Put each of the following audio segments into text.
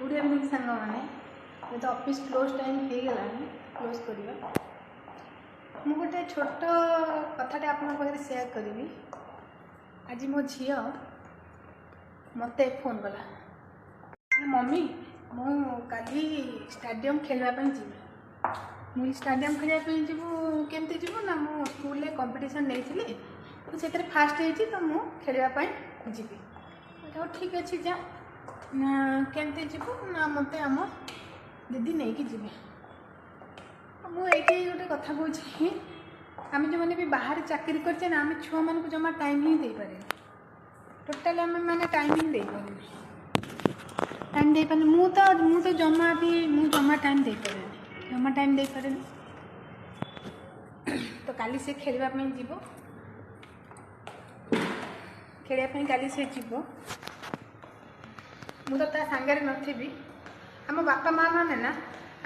Good evening सांग मैंने ये तो ऑफिस क्लोज टाइम हो गला क्लोज करवा मु गोटे छोट कथाटे आप सेयार करी। आज मो झी मत फोन कला मम्मी मु काली स्टाडियम खेलवाई जी मुझे स्टाडियम खेलवाई जीवु केमती जीवु ना मु स्कूल कंपटीशन नहीं तो से फास्ट होती तो मु खेलवाई जी ठीक अच्छे जा केमती जीवु ना मत आम दीदी नहीं कि जी मुझे गोटे कथा कहे आम जो मैंने भी बाहर चाकरी करचे ना आम छुआ मान जमा टाइम ही दे पारे टोटाल आम मैंने टाइम ही दे पारे मु तो जमा भी जमा टाइम दे पारे जमा टाइम दे पारे तो काली से खेलवाई जीव खेलवाई काली से जीव मु तो सांगे नी आम बापा माँ मैंने ना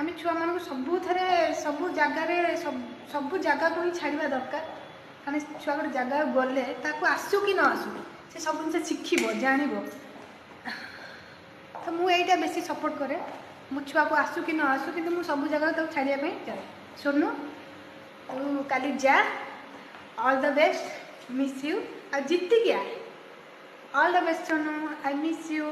आम छुआ मान सबू सब जगह को ही छाड़ा दरकार कारण छुआ गोटे जगह गले आसू कि न आसू से सब जिन शिखब जान तो मुझे बेसी सपोर्ट करे मो छुआ को आसू कि न आसू कि सब जगह तो छाड़ापी जाए सोनू तू काली जा all the best miss you आ जीती क्या all the best Sonu I miss you.